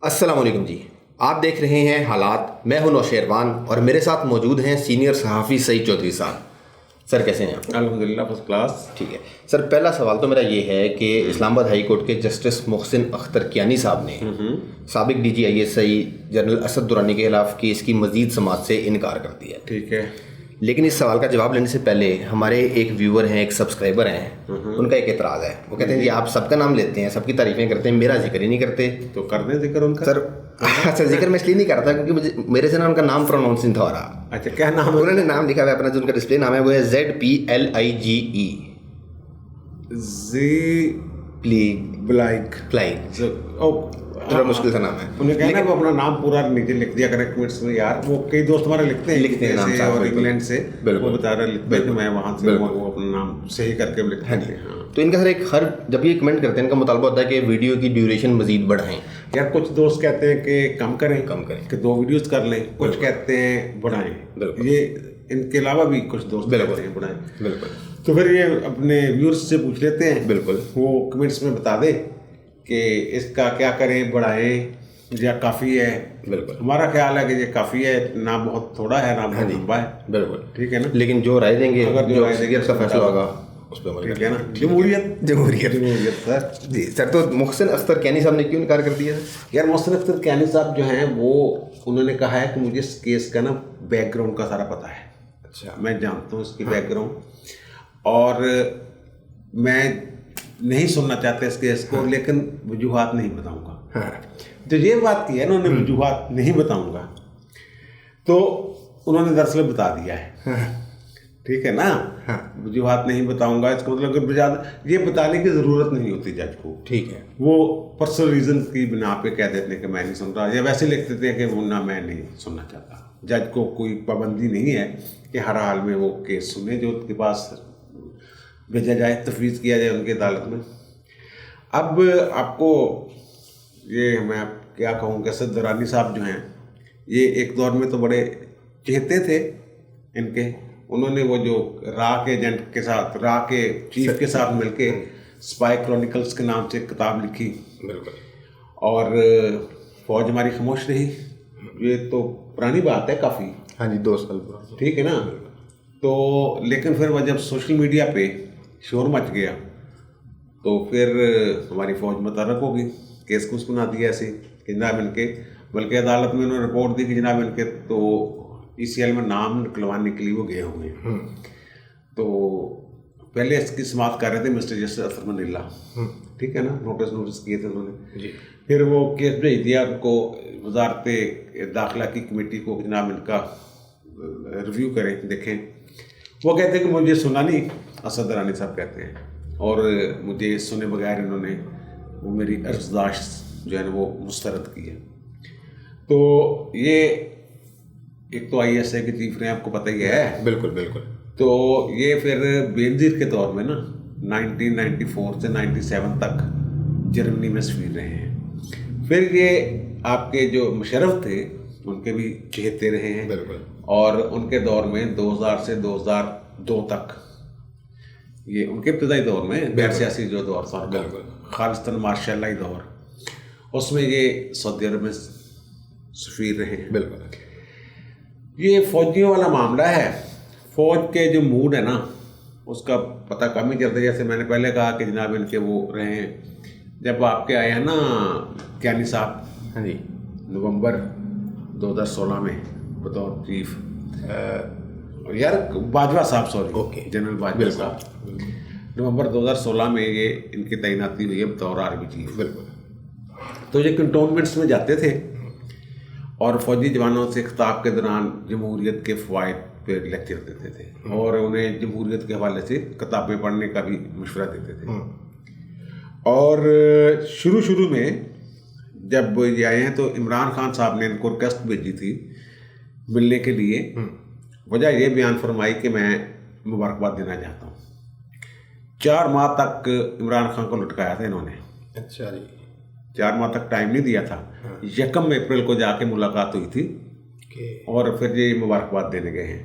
अस्सलाम वालेकुम जी। आप देख रहे हैं हालात। मैं हूं नौशेरवान और मेरे साथ मौजूद हैं सीनियर सहाफ़ी सईद चौधरी साहब। सर कैसे हैं आप? अल्हम्दुलिल्लाह फर्स्ट क्लास। ठीक है सर, पहला सवाल तो मेरा ये है कि इस्लामाबाद हाई कोर्ट के जस्टिस मोहसिन अख्तर कियानी साहब ने साबिक DGISI जनरल असद दुरानी के खिलाफ केस की मजीद समाअत से इनकार कर दिया। ठीक है। लेकिन इस सवाल का जवाब लेने से पहले हमारे एक व्यूअर हैं, एक सब्सक्राइबर हैं, उनका एक एतराज़ है। वो कहते हैं जी आप सबका नाम लेते हैं, सबकी तारीफ़ें करते हैं, मेरा जिक्र ही नहीं करते। तो कर दें जिक्र उनका। सर अच्छा, जिक्र मैं इसलिए नहीं करता क्योंकि मेरे से ना उनका नाम प्रोनाउंस नहीं था हो रहा। अच्छा, क्या नाम है? उन्होंने नाम लिखा हुआ है अपना, जो उनका डिस्प्ले नाम है वो है ZPLIGE जी प्लीग। थोड़ा मुश्किल सा नाम है। उन्हें कहना वो अपना नाम पूरा नीचे लिख दिया करें कमेंट्स में। यार वो कई दोस्त हमारे लिखते हैं नाम से और इंग्लैंड से, वो बता रहे लिखते हैं कि मैं वहाँ से वो अपना नाम सही करके लिखते हैं। तो इनका सर एक हर जब ये कमेंट करते हैं इनका मुतालबा होता है कि वीडियो की ड्यूरेशन मजीद बढ़ाएं। यार कुछ दोस्त कहते हैं कि कम करें कि 2 वीडियोस कर लें, कुछ कहते हैं बढ़ाएं। ये इनके अलावा भी कुछ दोस्त कहते हैं बढ़ाएं। बिल्कुल। तो फिर ये अपने व्यूअर्स से पूछ लेते हैं। बिल्कुल। वो कमेंट्स में बता दें कि इसका क्या करें, बढ़ाएं या काफ़ी है। बिल्कुल। हमारा ख्याल है कि ये काफ़ी है, ना बहुत थोड़ा है ना बहुत लंबा है। बिल्कुल ठीक है ना। लेकिन जो राय देंगे, अगर जो राय देंगे उसका फैसला होगा उस पर ठीक है ना। जमहूरियत सर जी। सर तो मोहसिन अख्तर कियानी साहब ने क्यों इनकार कर दिया? यार मोहसिन अख्तर कियानी साहब जो हैं वो उन्होंने कहा है कि मुझे इस केस का ना बैकग्राउंड का सारा पता है। अच्छा। मैं जानता हूँ इसकी बैकग्राउंड और मैं नहीं सुनना चाहता इस केस को, लेकिन वजूहात नहीं बताऊंगा। तो ये बात की है ना उन्होंने, वजूहात नहीं बताऊंगा, तो उन्होंने दरअसल बता दिया है। ठीक है ना। वजूहात नहीं बताऊंगा, इसका मतलब कि ज़्यादा ये बताने की ज़रूरत नहीं होती जज को। ठीक है। वो पर्सनल रीजन की बिना पे कह देते हैं कि मैं नहीं सुन रहा, या वैसे लिख देते हैं कि वो ना मैं नहीं सुनना चाहता। जज को कोई पाबंदी नहीं है कि हर हाल में वो केस सुने जो उसके पास भेजा जाए, तफवीज़ किया जाए उनकी अदालत में। अब आपको ये मैं क्या कहूँ कि असद दुरानी साहब जो हैं ये एक दौर में तो बड़े चहेते थे इनके। उन्होंने वो जो रा के एजेंट के साथ, रा के चीफ के साथ मिलके स्पाई क्रॉनिकल्स के नाम से किताब लिखी। बिल्कुल। और फौज हमारी खामोश रही। ये तो पुरानी बात है काफ़ी। हाँ जी, 2 साल पुरानी। ठीक है ना। तो लेकिन फिर वह जब सोशल मीडिया पे शोर मच गया तो फिर हमारी फौज मुतहर्रिक होगी, केस कुछ बना दिया ऐसे कि जनाब इनके, बल्कि अदालत में उन्होंने रिपोर्ट दी कि जनाब इनके तो ECL में नाम निकलवाने के लिए वो गए हुए हैं। तो पहले इसकी समाप्त कर रहे थे मिस्टर जस्टिस अतर मनीला। ठीक है ना। नोटिस किए थे उन्होंने जी। फिर वो केस भेज दिया उनको वजारत दाखिला की कमेटी को, जनाब इनका रिव्यू करें, देखें। वो कहते हैं कि मुझे सुना नहीं, असद दुरानी साहब कहते हैं, और मुझे सुने बगैर इन्होंने वो मेरी अर्जदाश्त जो है ना वो मुस्तरद की है। तो ये एक तो ISI के चीफ रहे, आपको पता ही है। बिल्कुल बिल्कुल। तो ये फिर बेनज़ीर के दौर में ना 1994 से 97 तक जर्मनी में सफ़ीर रहे हैं। फिर ये आपके जो मुशर्रफ थे उनके भी चहेते रहे हैं। बिल्कुल। और उनके दौर में 2000 से 2002 तक ये उनके इब्तदाई दौर में गैर सियासी जो दौर था, खालिस्तान मार्शलाई दौर, उसमें ये सऊदी अरब में सफ़ीर रहे हैं। बिल्कुल। ये फ़ौजियों वाला मामला है। फ़ौज के जो मूड है ना उसका पता कम ही चलता है। जैसे मैंने पहले कहा कि जनाब इनके वो रहे हैं, जब आपके आए हैं ना कियानी साहब, हाँ जी, नवंबर 2016 में बतौर चीफ, यार बाजवा साहब, सॉरी, ओके, जनरल बाजवा साहब, नवंबर 2016 में ये इनकी तैनाती हुई है बतौर आर्मी चीफ। बिल्कुल। तो ये कंटोनमेंट्स में जाते थे और फौजी जवानों से खिताब के दौरान जमहूरियत के फ़वाइद पे लेक्चर देते थे और उन्हें जमहूरियत के हवाले से किताबें पढ़ने का भी मशवरा देते थे। और शुरू में जब ये आए हैं तो इमरान खान साहब ने इनको रिक्वेस्ट भेजी थी मिलने के लिए। वजह ये बयान फरमाई कि मैं मुबारकबाद देना चाहता हूँ। 4 माह तक इमरान खान को लटकाया था इन्होंने। अच्छा जी। 4 माह तक टाइम नहीं दिया था। 1 अप्रैल को जाके मुलाकात हुई थी और फिर ये मुबारकबाद देने गए हैं।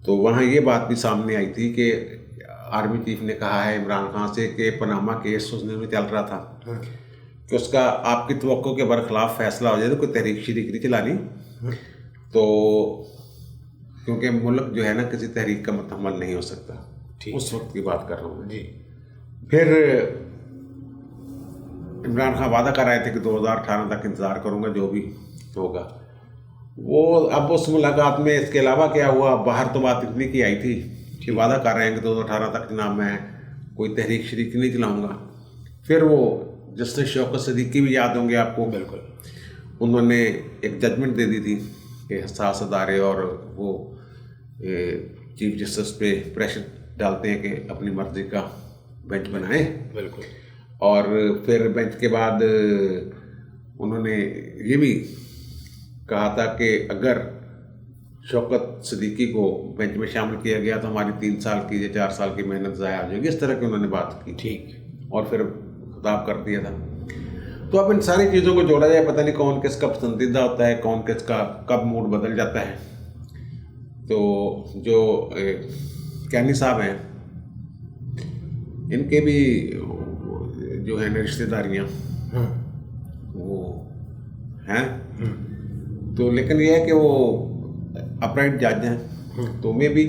तो वहाँ ये बात भी सामने आई थी कि आर्मी चीफ ने कहा है इमरान खान से कि पनामा केस उसने में चल रहा था, कि उसका आपकी तवक्को के बरखिलाफ फैसला हो जाए तो कोई तहरीक शरीक नहीं चलानी, तो क्योंकि मुल्क जो है ना किसी तहरीक का मुतहम्मल नहीं हो सकता। उस वक्त की बात कर रहा हूँ जी। फिर इमरान खान वादा कर रहे थे कि 2018 तक इंतज़ार करूँगा जो भी होगा। वो अब उस मुलाकात में इसके अलावा क्या हुआ, बाहर तो बात इतनी की आई थी कि वादा कर रहे हैं कि 2018 तक जनाब मैं कोई तहरीक शरीक नहीं चलाऊँगा। फिर वो जस्टिस शौकत सिद्दीकी भी याद होंगे आपको, बिल्कुल, उन्होंने एक जजमेंट दे दी थी कि हसास अदारे और वो चीफ जस्टिस पे प्रेशर डालते हैं कि अपनी मर्जी का बेंच बनाएं, बिल्कुल। और फिर बेंच के बाद उन्होंने ये भी कहा था कि अगर शौकत सिद्दीकी को बेंच में शामिल किया गया तो हमारी 3 साल की या 4 साल की मेहनत ज़ाया हो जाएगी, इस तरह की उन्होंने बात की। ठीक। और फिर खिताब कर दिया था। तो अब इन सारी चीज़ों को जोड़ा जाए, पता नहीं कौन किसका पसंदीदा होता है, कौन किसका कब मूड बदल जाता है। तो जो कैनी साहब हैं, इनके भी जो है ना रिश्तेदारियाँ वो हैं, तो लेकिन ये है कि वो अपराइट जज हैं, तो में भी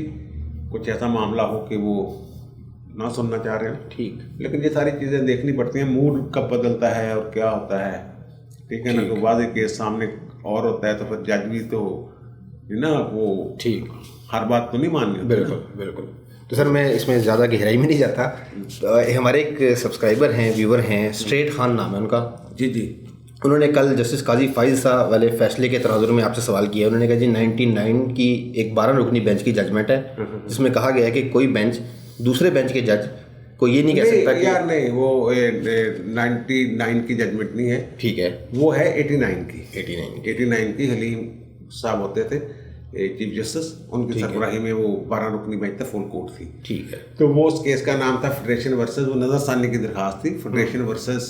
कुछ ऐसा मामला हो कि वो ना सुनना चाह रहे हैं। ठीक। लेकिन ये सारी चीज़ें देखनी पड़ती हैं, मूड कब बदलता है और क्या होता है, ठीक है ना। तो वादे केस सामने और होता है तो फिर जज भी तो ना वो ठीक हर बात तो नहीं माननी। बिल्कुल बिल्कुल। तो सर मैं इसमें ज़्यादा गहराई में नहीं जाता। तो हमारे एक सब्सक्राइबर हैं, व्यूवर हैं, स्ट्रेट खान नाम है उनका। जी जी। उन्होंने कल जस्टिस काजी फाइज साहब वाले फैसले के तनाजुर में आपसे सवाल किया। उन्होंने कहा जी 99 की एक 12 रुकनी बेंच की जजमेंट है जिसमें कहा गया है कि कोई बेंच दूसरे बेंच के जज को ये नहीं कह सकता कि यार नहीं, वो 99 की जजमेंट नहीं है। ठीक है, वो है 89 की। हलीम साहब होते थे चीफ जस्टिस, उनकी सरबराही में वो 12 रुकनी बेंच था, फुल कोर्ट थी। ठीक है। तो वो उस केस का नाम था फेडरेशन वर्सेस, वो नजर सानी की दरखास्त थी, federation versus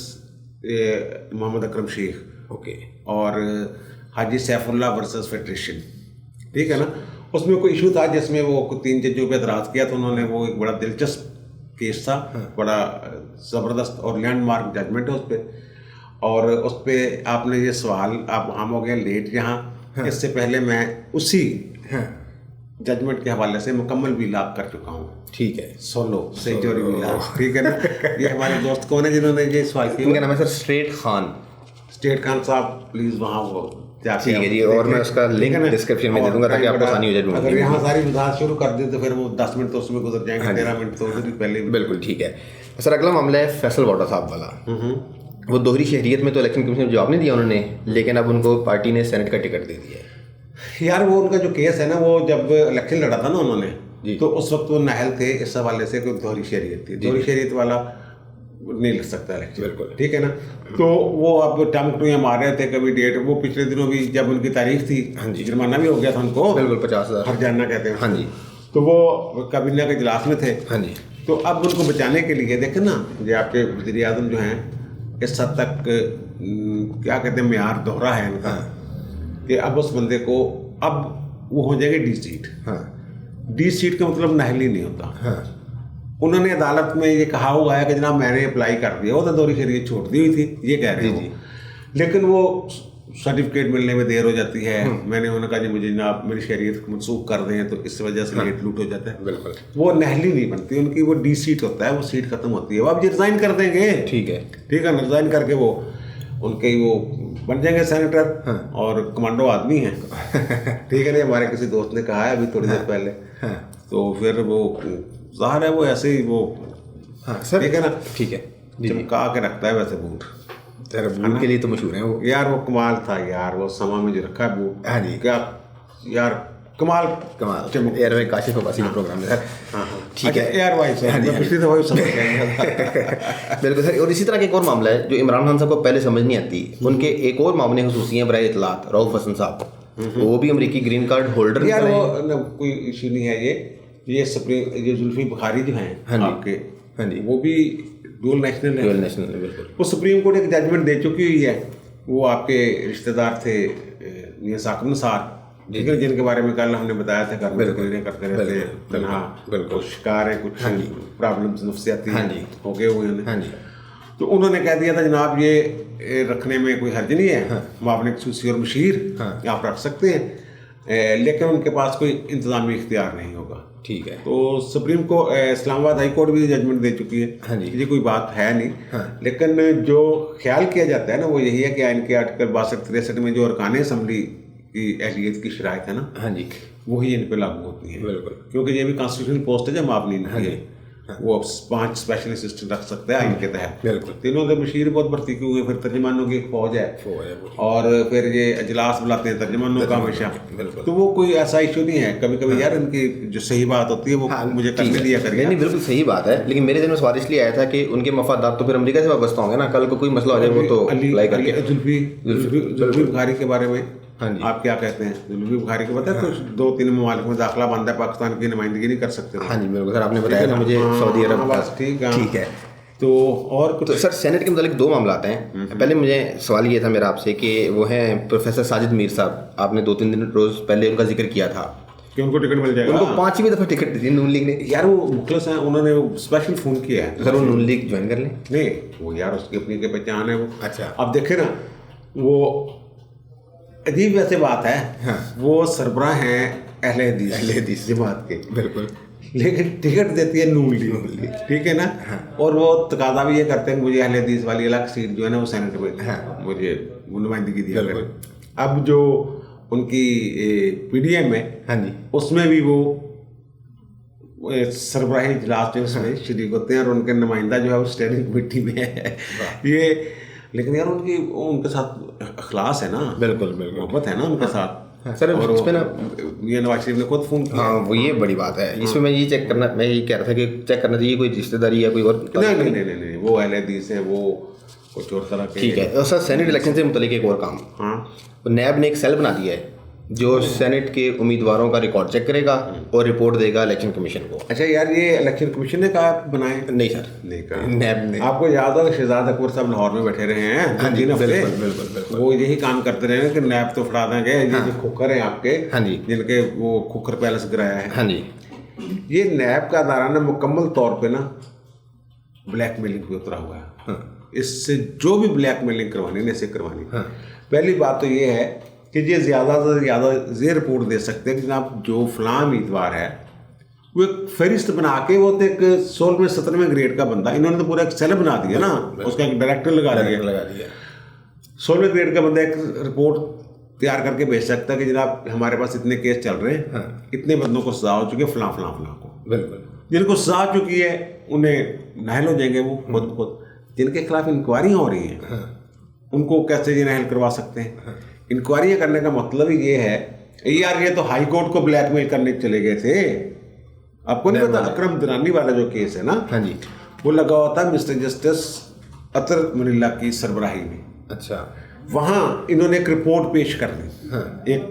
Mohammad Akram Sheikh. Okay. और हाजी सैफुल्लाह वर्सेस फेडरेशन, ठीक है ना। उसमें कोई इशू था जिसमें वो 3 जजों पे एतराज़ किया, तो उन्होंने वो एक बड़ा दिलचस्प केस था, बड़ा ज़बरदस्त और लैंडमार्क जजमेंट है उस पर। और उस पर आपने ये सवाल, आप हम हो गए लेट यहाँ, इससे पहले मैं उसी जजमेंट के हवाले से मुकम्मल विलाग कर चुका हूँ। ठीक है, सोलो सेंचुरी विलाग, ठीक है ना। ये हमारे दोस्त कौन है जिन्होंने ये सवाल किया? उनका नाम है सर स्ट्रेट खान साहब, प्लीज़ वहाँ वो ठीक है जी। और मैं उसका लिंक डिस्क्रिप्शन में दे दूंगा ताकि आपको आसानी हो जाए। अगर यहाँ सारी वजाहत शुरू कर दें तो फिर वो 10 मिनट तो उसमें गुजर जाएंगे, 13 मिनट तो उधर पहले। बिल्कुल ठीक है सर। अगला मामला है फैसल वाडा साहब वाला। वो दोहरी शहरियत में तो इलेक्शन कमीशन ने जवाब नहीं दिया उन्होंने, लेकिन अब उनको पार्टी ने सेनेट का टिकट दे दिया है। यार वो उनका जो केस है ना, वो जब इलेक्शन लड़ा था ना उन्होंने, तो उस वक्त वो नाहल थे इस हवाले से कोई दोहरी शहरियत थी। दोहरी शहरियत वाला नहीं लग सकता इलेक्शन, बिल्कुल ठीक है ना। तो वो अब टमटुयाँ मार रहे थे कभी डेट, वो पिछले दिनों भी जब उनकी तारीख थी, हाँ जी, जुर्माना भी हो गया था उनको, बिल्कुल 50,000 हरजाना कहते हैं। हाँ जी। तो वो काबीना के इजलास में थे। हाँ जी। तो अब उनको बचाने के लिए देखें ना, ये आपके वज़ीर आज़म जो हैं इस हद तक क्या कहते हैं मेयार दोहरा है इनका, कि अब उस बंदे को अब वो हो जाएगी डी सीट। हाँ, डी सीट का मतलब नाहली नहीं होता। हाँ, उन्होंने अदालत में ये कहा हुआ है कि जनाब मैंने अप्लाई कर दिया, वो तो दोहरी शहरियत छोड़ दी हुई थी, ये कह रहे हैं। लेकिन वो सर्टिफिकेट मिलने में देर हो जाती है। मैंने उन्होंने कहा जी मुझे जनाब मेरी शहरियत मनसूख कर दें, तो इस वजह से लेट लूट हो जाता है। बिल्कुल, वो नाहली नहीं बनती उनकी, वो डी सीट होता है, वो सीट खत्म होती है, वो अब रिज़ाइन कर देंगे। ठीक है, ठीक है, रिज़ाइन करके वो उनके वो बन जाएंगे सेनेटर, और कमांडो आदमी हैं। ठीक है ना, हमारे किसी दोस्त ने कहा है अभी थोड़ी देर पहले। तो फिर वो ज़ाहिर है वो ऐसे ही वो, हाँ सर, ठीक है ना, ठीक है, चमका के रखता है वैसे बूट। तेरे बूट के लिए तो मशहूर है वो यार, वो कमाल था यार, वो समा में जो रखा है बूट। हाँ जी, क्या यार, कमाल यार। मैं काशिफ अब्बासी का प्रोग्राम है। हाँ हाँ ठीक है यार, भाई सर पिछली दफा समझ गया। बिल्कुल सर। और इसी तरह का एक और मामला है जो इमरान खान साहब को पहले समझ नहीं आती, उनके एक और मामले खुसूसी हैं बराए इतलात, रऊफ हसन साहब, वो भी अमरीकी ग्रीन कार्ड होल्डर। यार वो कोई इशू नहीं है, ये सुप्रीम, ये जुल्फी बुखारी जो हैं आपके, हाँ जी, वो भी डुअल नेशनल है। बिल्कुल, वो सुप्रीम कोर्ट एक जजमेंट दे चुकी हुई है। वो आपके रिश्तेदार थे मियां साकिब निसार, जिनके बारे में कल हमने बताया था, घर में तकरीरें करते रहते, हाँ कुछ शिकार है, कुछ प्रॉब्लम्स नफ्सियाती हो गए हुए हैं। हाँ जी। तो उन्होंने कह दिया था जनाब ये रखने में कोई हर्ज नहीं है, मुआविन खसूसी और मुशीर आप रख सकते हैं, लेकिन उनके पास कोई इंतजामी इख्तियार नहीं होगा। ठीक है। तो सुप्रीम को इस्लामाबाद हाई कोर्ट भी जजमेंट दे चुकी है। हाँ जी। ये कोई बात है नहीं। लेकिन जो ख्याल किया जाता है ना वो यही है कि आइन के आर्टिकल 62-63 में जो अरकान असम्बली की अहलियत की शराइत है ना, हाँ जी, वही इन पे लागू होती है। बिल्कुल। क्योंकि ये भी कॉन्स्टिट्यूशनल पोस्ट है जब आप नहीं है, वो 5 स्पेशल असिस्टेंट रख सकते हैं आइन के तहत। बिल्कुल। तीनों से मशीर बहुत भर्ती की हुई है, फिर तर्जमानों की फौज है, और फिर ये अजलास बुलाते हैं तर्जमानों का हमेशा। तो वो कोई ऐसा इशू नहीं है। कभी कभी यार इनकी जो सही बात होती है वो मुझे करने दिया करिए। नहीं, बिल्कुल सही बात है, लेकिन मेरे दिन में सवाल इसलिए आया था कि उनके मफादात तो फिर अमेरिका से वाबस्ता होंगे ना, कल को कोई मसला हो जाए वो तो अप्लाई करके। जुल्फी बुखारी के बारे में हाँ जी, आप क्या कहते हैं? जुल्फी बुखारी को पता है कुछ 2-3 ममालिक में दाखिला बंद है, पाकिस्तान की नुमाइंदगी नहीं कर सकते। हाँ जी बिल्कुल सर, आपने बताया ना मुझे सऊदी अरब का। ठीक है। तो और कुछ तो सर सेनेट के मुतालिक 2 मामला आते हैं। पहले मुझे सवाल ये था मेरा आपसे कि वो हैं प्रोफेसर साजिद मीर साहब, आपने 2-3 दिन रोज पहले उनका जिक्र किया था कि उनको टिकट मिल जाएगा। उनको 5वीं दफा टिकट दी नून लीग ने। यार वो मुखलस हैं, उन्होंने स्पेशल फोन किया है। सर वो नून लीग ज्वाइन कर लें? नहीं, वो यार उसकी अपनी के पहचान है वो। अच्छा। अब देखे ना, वो अजीब वैसे बात है। हाँ। वो सरबराह हैं अहले हदीस जमात के, बिल्कुल, लेकिन टिकट देती है नून लीग। ठीक है ना। हाँ। और वो तकादा भी ये करते हैं मुझे अहले हदीस वाली अलग सीट जो है ना वो सेनेट में, हाँ, मुझे नुमाइंदगी दिया करें। अब जो उनकी पीडीएम है, हाँ जी, उसमें भी वो सरबराही इजलास जो उसमें शरीक होते हैं और उनके नुमाइंदा जो है वो स्टेयरिंग कमेटी में है। ये लेकिन यार उनके साथ अखलास है ना, बिल्कुल बिल्कुल, मोहब्बत है ना उनके साथ। सर और उस पे ना ये नवाज शरीफ ने खुद फोन किया। हाँ, वो ये बड़ी बात है। इसमें मैं ये चेक करना, मैं ये कह रहा था कि चेक करना चाहिए कोई रिश्तेदारी या कोई और। नहीं, वो अहले हदीस है, वो कुछ और तरह के। ठीक है। और सर सेनेट इलेक्शन से मुतालिक एक और काम, हाँ, नैब ने एक सेल बना दिया है जो सेनेट के उम्मीदवारों का रिकॉर्ड चेक करेगा और रिपोर्ट देगा इलेक्शन कमीशन को। अच्छा यार, ये इलेक्शन कमीशन ने कहा बनाए? नहीं सर, नहीं कहा, नैब ने। आपको याद होगा शहजाद अकबर साहब लाहौर में बैठे रहे हैं, हाँ जी, बिल्कुल, वो यही काम करते रहे हैं कि नैब तो फड़ा देंगे। ये जो खुकर हैं आपके, हाँ जी, जिनके वो खुकर पैलेस गिराया है, हाँ जी, ये नैब का अदारा ना मुकम्मल तौर पर ना ब्लैकमेलिंग पे उतरा हुआ है। इससे जो भी ब्लैकमेलिंग करवानी है इसे करवानी। पहली बात तो ये है कि ये ज़्यादा से ज़्यादा ये रिपोर्ट दे सकते हैं कि जनाब जो फलां उम्मीदवार है वो एक फहरिस्त बना के, वो तो एक 16वें 17वें ग्रेड का बंदा, इन्होंने तो पूरा एक सेल बना दिया ना, उसका एक डायरेक्टर लगा दिया। 16वें ग्रेड का बंदा एक रिपोर्ट तैयार करके भेज सकता है कि जनाब हमारे पास इतने केस चल रहे हैं, इतने बंदों को सजा हो चुकी है, फलां को। बिल्कुल, जिनको सजा चुकी है उन्हें नाहल हो जाएंगे वो खुद। जिनके खिलाफ इंक्वायरी हो रही है उनको कैसे ये नाहल करवा सकते हैं? इंक्वायरियाँ करने का मतलब ही ये है, यार ये तो हाई कोर्ट को ब्लैकमेल करने चले गए थे। आपको नहीं पता अकरम दुरानी वाला जो केस है ना, हाँ जी, वो लगा हुआ था मिस्टर जस्टिस अतर मुनिल्ला की सरबराही में। अच्छा। वहाँ इन्होंने एक रिपोर्ट पेश कर दी। हाँ। एक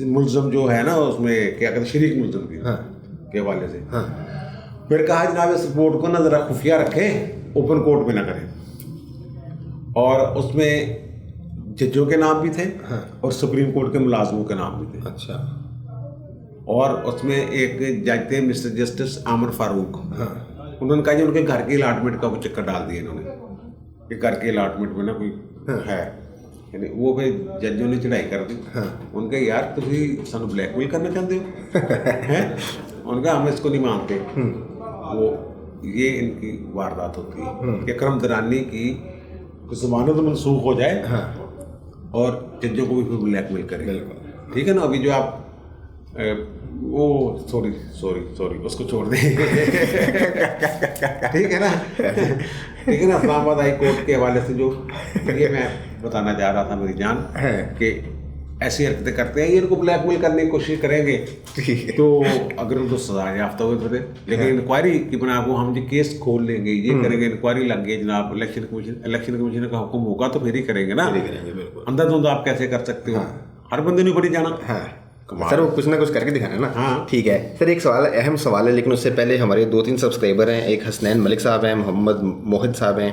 मुलजम जो है ना उसमें क्या कहते हैं, शरीक मुलजम की, हाँ, के हवाले से। हाँ। फिर कहा जनाब इस रिपोर्ट को ना जरा खुफिया रखें, ओपन कोर्ट में ना करें। और उसमें जजों के नाम भी थे, हाँ, और सुप्रीम कोर्ट के मुलाजमों के नाम भी थे। अच्छा। और उसमें एक जज थे मिस्टर जस्टिस आमर फारूक। हाँ। उन्होंने कहा कि उनके घर के अलाटमेंट का कुछ चक्कर डाल दिया इन्होंने कि घर के अलाटमेंट में ना कोई, हाँ, है, यानी वो फिर जजों ने चढ़ाई कर दी। हाँ। उनका यार तुम सानू ब्लैकमेल करना चाहते हो हैं? उनका हम इसको नहीं मानते। वो ये इनकी वारदात होती है कि अकरम दुरानी की जमानत तो मनसूख हो जाए, हाँ, और जजों को भी फिर ब्लैकमेल करें। ठीक है ना। अभी जो आप वो सॉरी उसको छोड़ दें। ठीक है ना। ठीक है ना। इस्लामाबाद हाई कोर्ट के हवाले से जो ये मैं बताना चाह रहा था मेरी जान, कि ऐसी हरकतें करते हैं, ये इनको ब्लैकमेल करने की कोशिश करेंगे तो अगर उनको सजा याफ्ता हुए थे, लेकिन इंक्वायरी की बना को हम जो केस खोल लेंगे, ये करेंगे, इंक्वायरी लग गई जनाब, इलेक्शन कमीशन का हुक्म होगा तो फिर ही करेंगे ना। अंदर तो आप कैसे कर सकते हो? हर बंदे ने बड़ी जाना। सर वो कुछ ना कुछ करके दिखाना ना। हाँ। ठीक है सर, एक सवाल, अहम सवाल है, लेकिन उससे पहले हमारे 2-3 सब्सक्राइबर हैं। एक हसनैन मलिक साहब हैं, मोहम्मद मोहित साहब हैं।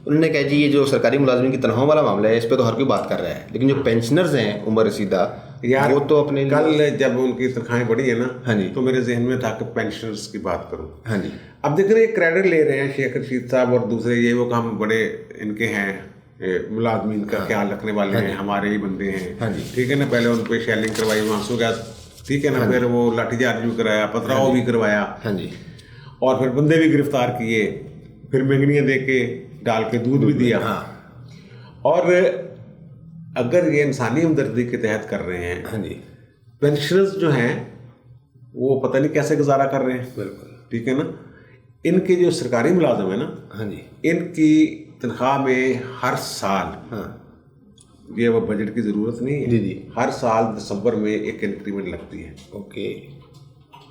उन्होंने कहा जी ये जो सरकारी मुलाजिम की तनख्वाह वाला मामला है इस पर तो हर कोई बात कर रहा है, लेकिन जो पेंशनर्स हैं उम्र रसीदा, यार वो तो अपने कल जब उनकी तनख्वाहें बढ़ी है ना, हाँ जी, तो मेरे जहन में था कि पेंशनर्स की बात करूं। हाँ जी। अब देख रहे क्रेडिट ले रहे हैं शेख रशीद साहब और दूसरे ये वो हम बड़े इनके हैं मुलाजमीन का ख्याल रखने वाले हैं, हमारे ही बंदे हैं, ठीक है ना। पहले उन पर शेलिंग करवाई आंसू गैस, ठीक है ना, फिर वो लाठीचार्ज भी कराया, पथराव भी करवाया, और फिर बंदे भी गिरफ्तार किए, फिर मंगनियाँ दे के डाल के दूध भी दिया। और अगर ये इंसानी हमदर्दी के तहत कर रहे हैं, पेंशनर्स जो हैं वो पता नहीं कैसे गुजारा कर रहे हैं, बिल्कुल ठीक है ना। इनके जो सरकारी मुलाजिम है ना, इनकी तनख्वाह में हर साल ये वो बजट की ज़रूरत नहीं है, हर साल दिसंबर में एक इंक्रीमेंट लगती है। ओके,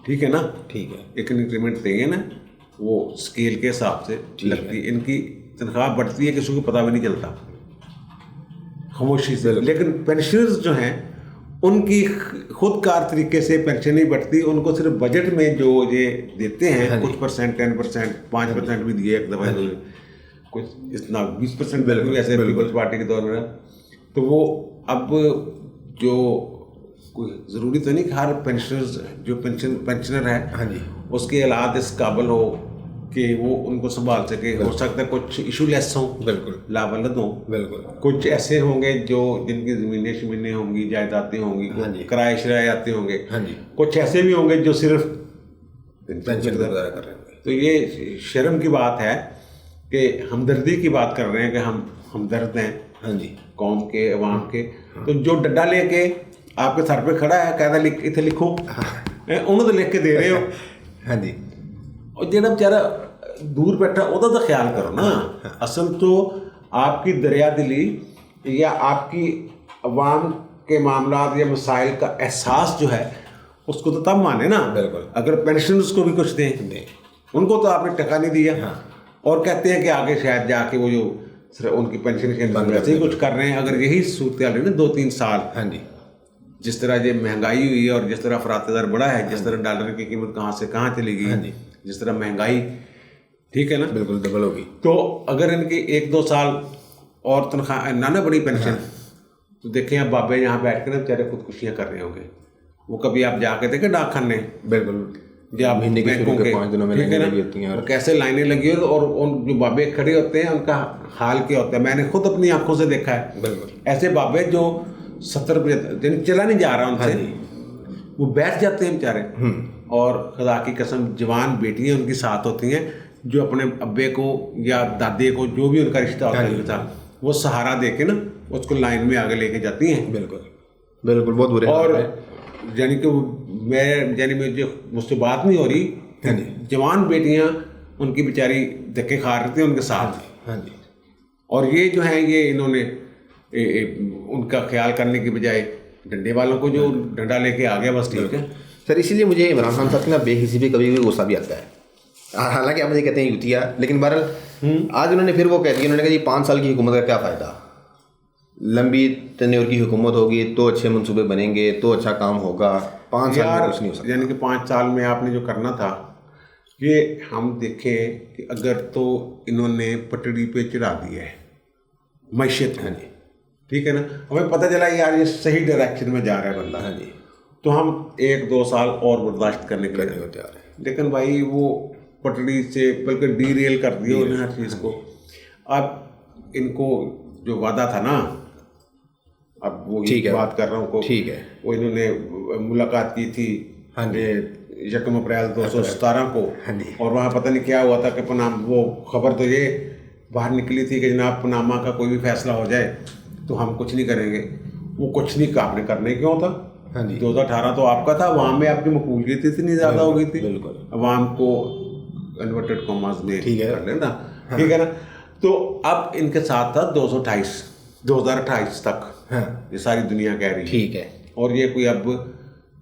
ठीक है ना, ठीक है, एक इंक्रीमेंट देंगे ना, वो स्केल के हिसाब से लगती है। इनकी तनख्वाह बढ़ती है, किसी को पता भी नहीं चलता, खामोशी से। लेकिन पेंशनर्स जो हैं उनकी खुदकार तरीके से पेंशन नहीं बढ़ती, उनको सिर्फ बजट में जो ये देते हैं कुछ परसेंट, 10%, 5% भी दिए एक दफ़ा, कुछ इतना 20% बिल्कुल ऐसे पीपल्स पार्टी के दौर में। तो वो अब जो कोई ज़रूरी तो नहीं कि हर पेंशनर्स जो पेंशनर है उसके औलाद इस काबिल हो कि वो उनको संभाल सके। हो सकता है कुछ इशूलेस हों, बिल्कुल लावलद हों, बिल्कुल कुछ ऐसे होंगे जो जिनकी ज़मीनें शमीनें होंगी, जायदादें होंगी, किराए शरायाते होंगे, कुछ ऐसे भी होंगे जो सिर्फ पेंशन गुजारा कर रहे होंगे। तो ये शर्म की बात है कि हमदर्दी की बात कर रहे हैं कि हम हमदर्द हैं कौम के, अवाम के। तो जो डंडा लेके आपके सर पे खड़ा है, कहता इतने लिखो, उन्होंने तो लिख के दे रहे हो, और जो बेचारा दूर बैठा ਉਹਦਾ तो ख्याल करो ना। असल तो आपकी दरिया दिली या आपकी अवाम के मामलात या मसाइल का एहसास जो है उसको तो तब माने ना, बिल्कुल। अगर पेंशनर्स को भी कुछ दें, उनको तो आपने टका नहीं दिया, और कहते हैं कि आगे शायद जाके वो जो उनकी पेंशन वैसे ही कुछ कर रहे हैं। अगर यही सूरत हाल है ना 2-3 साल, जिस तरह ये महंगाई हुई है और जिस तरह अफरात दर बढ़ा है, जिस तरह डॉलर की कीमत कहाँ से कहाँ चली गई, जिस तरह महंगाई, ठीक है ना, बिल्कुल डबल होगी। तो अगर इनकी 1-2 साल और तनख्वाह ना बड़ी पेंशन, तो देखें आप बाबे यहाँ बैठ के ना बेचारे खुदकुशियाँ कर रहे होंगे। वो कभी आप जाके देखें डाक खाने, बिल्कुल, या महीने के 5 दिनों में लाइनें लगी होती हैं, और कैसे लाइनें लगी हो, और उन जो बाबे खड़े होते हैं उनका हाल क्या होता है, मैंने खुद अपनी आंखों से देखा है। बिल्कुल ऐसे बाबे जो 70 चला नहीं जा रहा उनसे, वो बैठ जाते हैं बेचारे, और खुदा की कसम जवान बेटियां उनके साथ होती हैं जो अपने अब्बे को या दादे को, जो भी उनका रिश्ता होता है उनके साथ, वो सहारा दे के ना उसको लाइन में आगे लेके जाती हैं। बिल्कुल बिल्कुल, बहुत बुरे। और यानी कि मैं जो मुझसे बात नहीं हो रही, जवान बेटियां उनकी बेचारी धक्के खा रही थी उनके साथ। और ये जो है ये इन्होंने उनका ख्याल करने की बजाय डंडे वालों को जो डंडा लेके आ गया, बस ठीक है सर। इसीलिए मुझे इमरान खान साहब की ना बेहिसी भी कभी गुस्सा भी आता है। हालांकि आप मुझे कहते हैं युतिया, लेकिन बहरहाल आज उन्होंने फिर वो कह दिया, उन्होंने कहा जी 5 साल की हुकूमत का क्या फ़ायदा, लंबी तन्योर की हुकूमत होगी तो अच्छे मंसूबे बनेंगे, तो अच्छा काम होगा, 5 साल में कुछ नहीं हो सकता। यानी कि 5 साल में आपने जो करना था, ये हम देखें कि अगर तो इन्होंने पटड़ी पे चढ़ा दिया है मैशत को, ठीक है ना, हमें पता चला यार ये सही डायरेक्शन में जा रहा है बंदा, तो हम 1-2 साल और बर्दाश्त करने के लिए तैयार हैं। लेकिन भाई वो पटड़ी से बल्कि डीरेल कर दिया उन्होंने हर चीज़ को। अब इनको जो वादा था ना, अब वो बात कर रहा हूँ, ठीक है, वो इन्होंने मुलाकात की थी 1 अप्रैल 2017 को, और वहाँ पता नहीं क्या हुआ था कि वो खबर तो ये बाहर निकली थी कि जनाब पनामा का कोई भी फैसला हो जाए तो हम कुछ नहीं करेंगे। वो कुछ नहीं आपने करने क्यों था, 2018 तो आपका था, वहाँ में आपकी मकबूलियत इतनी ज़्यादा हो गई थी, अवाम को इन्वर्टेड कॉमर्स में कर लेना, ठीक है ना। तो अब इनके साथ था 2028 तक, ये सारी दुनिया कह रही है, ठीक है, और ये कोई अब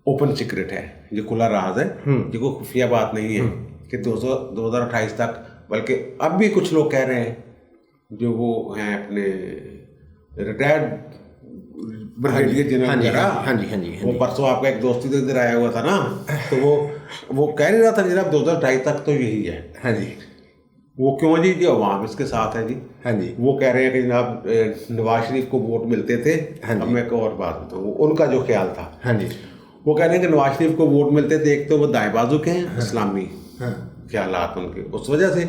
ओपन सीक्रेट है, ये खुला राज है, ये कोई खुफिया बात नहीं है कि 2028 तक। बल्कि अब भी कुछ लोग कह रहे हैं जो वो हैं अपने रिटायर्ड ब्रिगेडियर जनरल, वो परसों आपका एक दोस्ती तो इधर आया हुआ था ना, तो वो कह नहीं रहा था जनाब 2028 तक तो यही है। वो क्यों जी, जो अवाम इसके साथ है जी। वो कह रहे हैं कि जनाब नवाज शरीफ को वोट मिलते थे। अब मैं एक और बात बताऊँ, उनका जो ख्याल था, वो कह रहे हैं कि नवाज शरीफ को वोट मिलते थे, एक तो वो दाएं बाजू के हैं इस्लामी, ख्यालात उनके, उस वजह से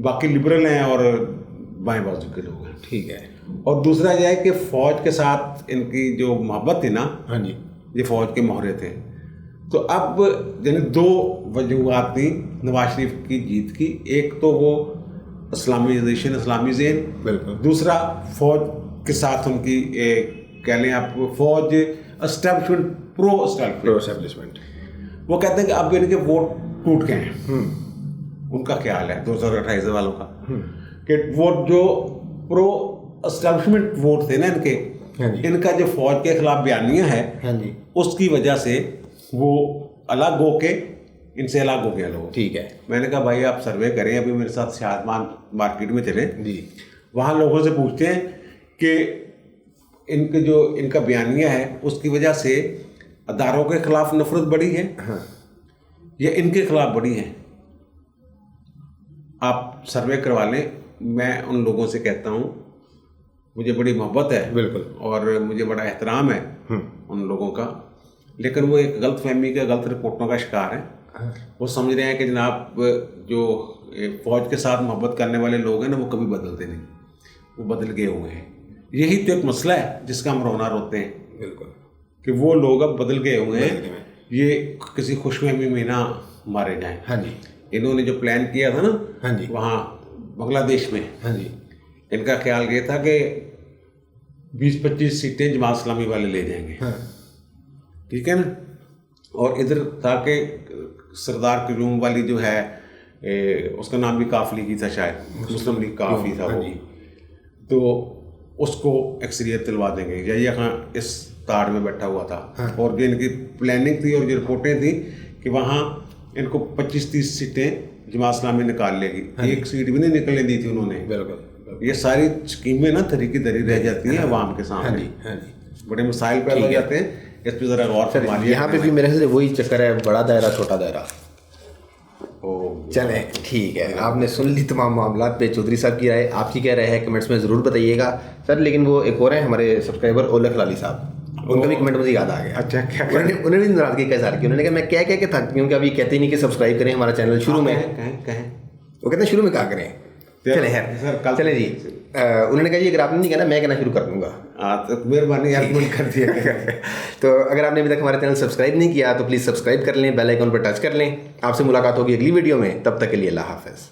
बाकी लिबरल हैं और बाएं बाजू के लोग हैं। ठीक है। और दूसरा यह है कि फ़ौज के साथ इनकी जो मोहब्बत थी ना, हाँ जी, ये फ़ौज के मोहरे थे। तो अब यानी दो वजूहत थी नवाज शरीफ की जीत की, एक तो वो इस्लामाइजेशन, इस्लामी ज़ेन, बिल्कुल। दूसरा फ़ौज के साथ उनकी कह लें आप फौज एस्टैब्लिशमेंट, प्रो एस्टैब्लिशमेंट। वो कहते हैं कि अब इनके वोट टूट गए हैं। उनका ख्याल है 2028 वालों का कि वोट जो प्रो एस्टैब्लिशमेंट वोट थे ना इनके, हाँ जी, इनका जो फौज के खिलाफ बयानियां है, हाँ जी, उसकी वजह से वो अलग होके इनसे अलग हो गया लोग। ठीक है। मैंने कहा भाई आप सर्वे करें, अभी मेरे साथ शाहजमान मार्केट में चले जी, वहाँ लोगों से पूछते हैं कि इनके जो इनका बयानिया है उसकी वजह से अदारों के खिलाफ नफरत बढ़ी है, हाँ, या इनके खिलाफ बढ़ी है। आप सर्वे करवा लें। मैं उन लोगों से कहता हूँ, मुझे बड़ी मोहब्बत है बिल्कुल, और मुझे बड़ा एहतराम है उन लोगों का, लेकिन वो एक गलत फहमी के, गलत रिपोर्टों का शिकार है। वो समझ रहे हैं कि जनाब जो फौज के साथ मोहब्बत करने वाले लोग हैं ना, वो कभी बदलते नहीं, वो बदल गए हुए हैं। यही तो एक मसला है जिसका हम रोना रोते हैं। बिल्कुल, कि वो लोग अब बदल गए हुए हैं, बदल गए हैं। ये किसी खुशफहमी में ना मारे जाएं। हाँ जी, इन्होंने जो प्लान किया था ना, हाँ जी, वहाँ बांग्लादेश में, हाँ जी, इनका ख्याल ये था कि 20-25 सीटें जमात इस्लामी वाले ले जाएंगे। हाँ, ठीक है ना। और इधर था कि सरदार क्यूम वाली जो है उसका नाम भी काफ लीगी था, शायद मुस्लिम लीग काफ ही था वो, तो उसको अक्सरियत दिलवा देंगे, या यहाँ इस ताड़ में बैठा हुआ था। और जो इनकी प्लानिंग थी और जो रिपोर्टें थी कि वहाँ इनको 25-30 सीटें जमात इस्लामी निकाल लेगी, एक सीट भी नहीं निकलने दी थी उन्होंने। बिल्कुल, ये सारी स्कीमें ना तरीकी दरी रह जाती हैं अवाम के सामने। हाँ जी, हाँ जी, बड़े मसाइल पैदा हो जाते हैं। इस पर ज़रा गौर फरमाइए। यहाँ पे भी मेरे से वही चक्कर है, बड़ा दायरा छोटा दायरा। ओ चले, ठीक है, आपने सुन ली तमाम मामला पे। चौधरी साहब की राय, आपकी क्या राय है कमेंट्स में ज़रूर बताइएगा सर। लेकिन वो एक और है हमारे सब्सक्राइबर ओलख लाली साहब, उनका भी कमेंट मुझे याद आ गया। अच्छा, क्या उन्होंने भी नाराज़गी का इज़हार किया। उन्होंने कहा मैं क्या कह के थक गया हूँ कि अभी कहते ही नहीं कि सब्सक्राइब करें हमारा चैनल। शुरू में कहें वो कहते हैं शुरू में कहा करें। चले है, चले जी। उन्होंने कहा जी अगर आपने नहीं कहना मैं कहना शुरू कर दूंगा। तो मेहरबानी आप कमेंट कर दिया। तो अगर आपने अभी तक हमारे चैनल सब्सक्राइब नहीं किया तो प्लीज़ सब्सक्राइब कर लें, बेल आइकन पर टच कर लें। आपसे मुलाकात होगी अगली वीडियो में, तब तक के लिए अल्लाह हाफ़िज़।